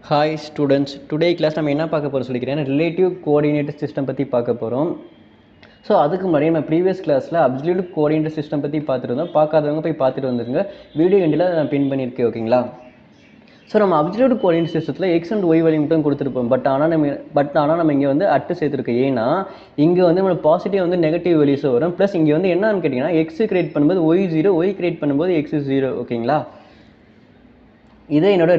Hi students, today class நம்ம என்ன பார்க்க போறோம் சொல்லிக்கிறேன் ரிலேட்டிவ் கோஆர்டினேட் சிஸ்டம் பற்றி பார்க்க போகிறோம். ஸோ அதுக்கு முன்னாடி நம்ம ப்ரீவியஸ் கிளாஸில் அப்சல்யூட் கோஆர்டினேட் சிஸ்டம் பற்றி பார்த்துருந்தோம். பார்க்காதவங்க போய் பார்த்துட்டு வந்துருங்க. வீடியோ எண்டில் நான் பின் பண்ணியிருக்கேன். ஓகேங்களா? ஸோ நம்ம அப்சல்யூட் கோஆர்டினேட் சிஸ்டத்தில் எக்ஸ் அண்ட் ஒய் வேல்யூ மட்டும் கொடுத்துருப்போம். பட் ஆனால் நம்ம இங்கே வந்து அட்டு சேர்த்துருக்கோம். ஏன்னா இங்கே வந்து நம்ம பாசிட்டிவ் வந்து நெகட்டிவ் வேல்யூஸ் வரும். ப்ளஸ் இங்கே வந்து என்னன்னு கேட்டிங்கன்னா எக்ஸ் கிரியேட் பண்ணும்போது ஒய் 0, ஒய் கிரியேட் பண்ணும்போது எக்ஸ் 0. ஓகேங்களா? இதே என்னோட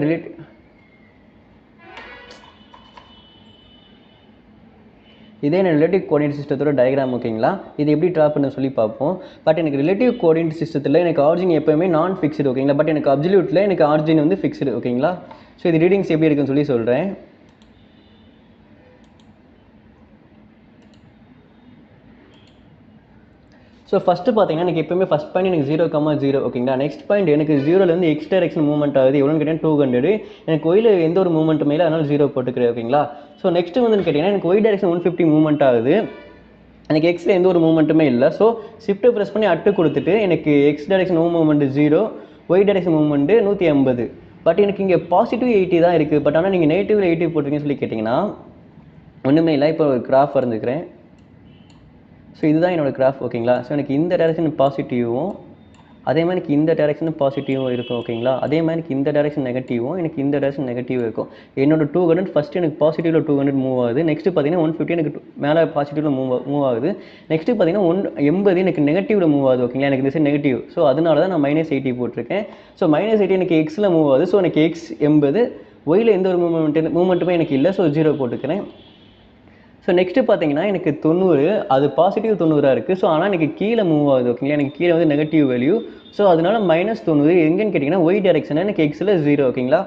இதே என்ன ரிலேட்டிவ் கோஆர்டினேட் சிஸ்டத்தோட டயக்ராம். ஓகேங்களா? இது எப்படி ட்ரா பண்ண சொல்லி பார்ப்போம். பட் எனக்கு ரிலேட்டிவ் கோஆர்டினேட் சிஸ்டத்தில் எனக்கு ஆரிஜின் எப்போயுமே நான் ஃபிக்ஸ்டு. ஓகேங்களா? பட் எனக்கு அப்சல்யூட்டில் எனக்கு ஆரிஜின் வந்து ஃபிக்ஸ்டு. ஓகேங்களா? ஸோ இது ரீடிங்ஸ் எப்படி இருக்குன்னு சொல்லி சொல்கிறேன். ஸோ ஃபஸ்ட்டு பார்த்தீங்கன்னா எனக்கு எப்பவுமே ஃபஸ்ட் பாயிண்ட் எனக்கு 0,0. ஓகேங்களா? நெக்ஸ்ட் பாயிண்ட் எனக்கு 0லேருந்து எக்ஸ் டைரக்ஷன் மூவ்மெண்ட் ஆகுது. எவ்வளோன்னு கேட்டீங்கன்னா 200. எனக்கு ஒயில் எந்த ஒரு மூவ்மெண்ட்டுமே இல்லை, அதனால் 0 போட்டுக்கிறேன். ஓகேங்களா? ஸோ நெக்ஸ்ட் வந்து கேட்டிங்கன்னா எனக்கு ஒய் டைரக்ஷன் 150 மூவ்மெண்ட் ஆகுது. எனக்கு எக்ஸில் எந்த ஒரு மூவ்மெண்ட்டுமே இல்லை. ஸோ ஷிஃப்ட்டை ப்ரெஸ் பண்ணி அட்டு கொடுத்துட்டு எனக்கு X direction movement 0, Y direction movement 150. But எனக்கு இங்கே பாசிட்டிவ் 80 தான் இருக்குது. பட் ஆனால் நீங்கள் நெகட்டிவ் 80 போட்டிருக்கீங்கன்னு சொல்லி கேட்டிங்கன்னா ஒன்றுமே இல்லை. இப்போ ஒரு கிராஃப் வரைஞ்சிக்கிறேன். ஸோ இதுதான் என்னோடய கிராஃப். ஓகேங்களா? ஸோ எனக்கு இந்த டைரக்ஷன் பாசிட்டிவும், அதே மாதிரி எனக்கு இந்த டைரக்ஷன் பாசிட்டிவும் இருக்கும். ஓகேங்களா? அதே மாதிரி எனக்கு இந்த டைரக்ஷன் நெகட்டிவும், எனக்கு இந்த டைரக்ஷன் நெகட்டிவும் இருக்கும். என்னோட 200 ஃபஸ்ட்டு எனக்கு பாசிட்டிவில் 200 மூவ் ஆகுது. நெக்ஸ்ட்டு பார்த்தீங்கன்னா 150 எனக்கு மேலே பாசிட்டிவில் மூவ் ஆகுது. நெக்ஸ்ட்டு பார்த்தீங்கன்னா 180 எனக்கு நெகட்டிவில் மூவ் ஆகுது. ஓகேங்களா? எனக்கு இந்த நெகட்டிவ். ஸோ அதனால தான் நான் -80 போட்டிருக்கேன். ஸோ -80 எனக்கு எக்ஸில் மூவ் ஆகுது. ஸோ எனக்கு எக்ஸ் 80, ஒயில் எந்த ஒரு மூவ்மெண்ட்டுமே எனக்கு இல்லை. ஸோ 0 போட்டுக்கிறேன். ஸோ நெக்ஸ்ட்டு பார்த்தீங்கன்னா எனக்கு 90, அது பாசிட்டிவ் 90 இருக்குது. ஸோ ஆனால் எனக்கு கீழே மூவ் ஆகுது. ஓகேங்களா? எனக்கு கீழே வந்து நெகட்டிவ் வேல்யூ. ஸோ அதனால -90 எங்கேன்னு கேட்டிங்கன்னா ஒய் டைரக்ஷன் எனக்கு எக்ஸில் 0. ஓகேங்களா?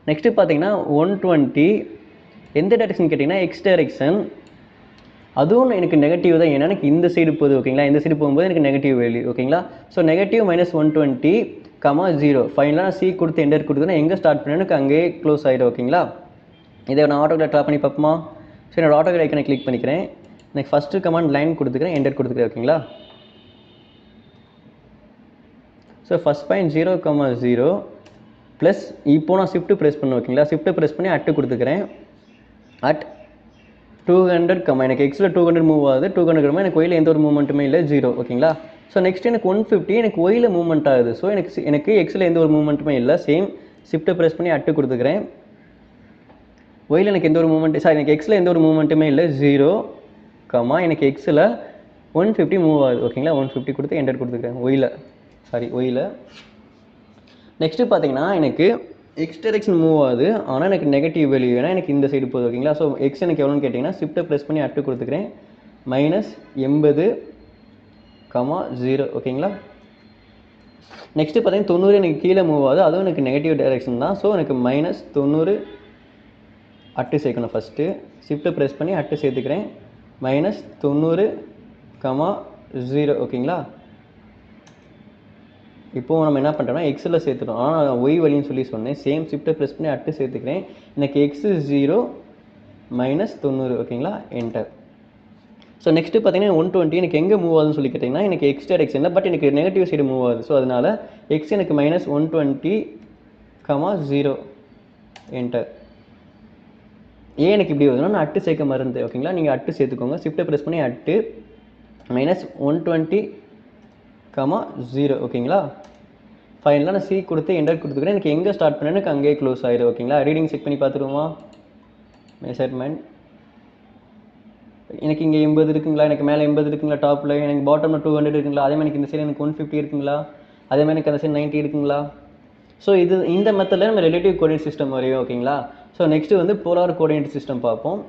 நெக்ஸ்ட்டு பார்த்தீங்கன்னா 120 எந்த டைரக்ஷன் கேட்டிங்கன்னா எக்ஸ் டைரக்ஷன், அதுவும் எனக்கு நெகட்டிவ் தான். ஏன்னா எனக்கு இந்த சைடு போகுது. ஓகேங்களா? இந்த சைடு போகும்போது எனக்கு நெகட்டிவ் வேல்யூ. ஓகேங்களா? So negative -120, 0. ஃபைனலாக நான் சி கொடுத்து என்டர் கொடுத்தேன்னா எங்கே ஸ்டார்ட் பண்ணேன் எனக்கு அங்கேயே க்ளோஸ் ஆகிடும். ஓகேங்களா? இதை நான் ஆட்டோவில் ட்ரா பண்ணி பார்ப்போமா? ஸோ என்னோட ஆட்டோகேட் ஐக்கனை கிளிக் பண்ணிக்கிறேன். எனக்கு ஃபஸ்ட்டு கமாண்ட் லைன் கொடுத்துக்கிறேன், என்டர் கொடுத்துக்கிறேன். ஓகேங்களா? ஸோ ஃபஸ்ட் பாயிண்ட் 0,0 ப்ளஸ் இப்போ நான் ஷிஃப்ட்டு ப்ரெஸ் பண்ணுவேன். ஓகேங்களா? ஷிஃப்ட்டை ப்ரெஸ் பண்ணி அட்டு கொடுத்துக்கிறேன். அட் 200, எனக்கு எக்ஸில் 200 மூவ் ஆகுது. 200 எனக்கு ஒயில் எந்த ஒரு மூவ்மெண்ட்டுமே இல்லை, 0. ஓகேங்களா? ஸோ நெக்ஸ்ட் எனக்கு 150 எனக்கு ஒயில் மூவ்மெண்ட் ஆகுது. ஸோ எனக்கு எக்ஸில் எந்த ஒரு மூவ்மெண்ட்டுமே இல்லை. சேம் ஷிஃப்ட்டை ப்ரெஸ் பண்ணி அட்டு கொடுத்துக்கிறேன். ஒயில் எனக்கு எந்த ஒரு மூவ்மெண்ட் எனக்கு எக்ஸில் எந்த ஒரு மூவ்மெண்ட்டுமே இல்லை, 0, எனக்கு எக்ஸில் 150 மூவ் ஆகுது. ஓகேங்களா? 150 கொடுத்து என்டர் கொடுத்துக்கிறேன். ஒயில் நெக்ஸ்ட்டு பார்த்தீங்கன்னா எனக்கு எக்ஸ் டைரக்ஷன் மூவ் ஆகுது. ஆனால் எனக்கு நெகட்டிவ் வேல்யூ வேணால் எனக்கு இந்த சைடு போகுது. ஓகேங்களா? ஸோ எக்ஸ் எனக்கு எவ்வளோன்னு கேட்டிங்கன்னா ஷிஃப்ட்டை ப்ரெஸ் பண்ணி அட்டு கொடுத்துக்கிறேன். -80, 0. ஓகேங்களா? நெக்ஸ்ட்டு பார்த்தீங்கன்னா 90 எனக்கு கீழே மூவ் ஆகுது. அதுவும் எனக்கு நெகட்டிவ் டைரக்ஷன் தான். ஸோ எனக்கு -90 அட்டு சேர்க்கணும். ஃபஸ்ட்டு ஷிஃப்ட்டை ப்ரெஸ் பண்ணி அட்டு சேர்த்துக்கிறேன். -90, 0. ஓகேங்களா? இப்போது நம்ம என்ன பண்ணுறோம்னா எக்ஸில் சேர்த்துட்டோம். ஆனால் நான் ஒய் வழின்னு சொல்லி சொன்னேன். சேம் ஷிஃப்ட்டை ப்ரெஸ் பண்ணி அட்டு சேர்த்துக்கிறேன். எனக்கு எக்ஸு 0, -90. ஓகேங்களா? என்டர். ஸோ நெக்ஸ்ட்டு பார்த்தீங்கன்னா 120 எனக்கு எங்கே மூவ் ஆகுதுன்னு சொல்லி கேட்டிங்கன்னா எனக்கு எக்ஸ் டைரக்ஷனில், பட் எனக்கு நெகட்டிவ் சைடு மூவ் ஆகுது. ஸோ அதனால் எக்ஸ் எனக்கு -120, 0. என்டர். ஏன் எனக்கு இப்படி வருதுன்னா நான் அட்டு சேர்க்க மறந்து. ஓகேங்களா? நீங்கள் அட்டு சேர்த்துக்கோங்க. ஷிஃப்ட்டை ப்ரெஸ் பண்ணி அட்டு -120, 0. ஓகேங்களா? ஃபைனலாக நான் சி கொடுத்து என்டர் கொடுத்துக்கிறேன். எனக்கு எங்கே ஸ்டார்ட் பண்ணேன்னு எனக்கு அங்கேயே க்ளோஸ் ஆகிடும். ஓகேங்களா? ரீடிங் செக் பண்ணி பார்த்துருவோமா? மெஷர்மெண்ட் எனக்கு இங்கே 80 இருக்குங்களா? எனக்கு மேலே 80 இருக்குங்களா? டாப்பில் எனக்கு பாட்டமில் 200 இருக்குங்களா? அதே மாதிரி எனக்கு இந்த சைடு எனக்கு 150 இருக்குங்களா? அதே மாதிரி எனக்கு அந்த சைடு 90 இருக்குங்களா? ஸோ இந்த மெத்தடில் நம்ம ரிலேட்டிவ் கோஆர்டினேட் சிஸ்டம் வரையும். ஓகேங்களா? ஸோ நெக்ஸ்ட்டு வந்து போலார் கோஆர்டினேட் சிஸ்டம் பார்ப்போம்.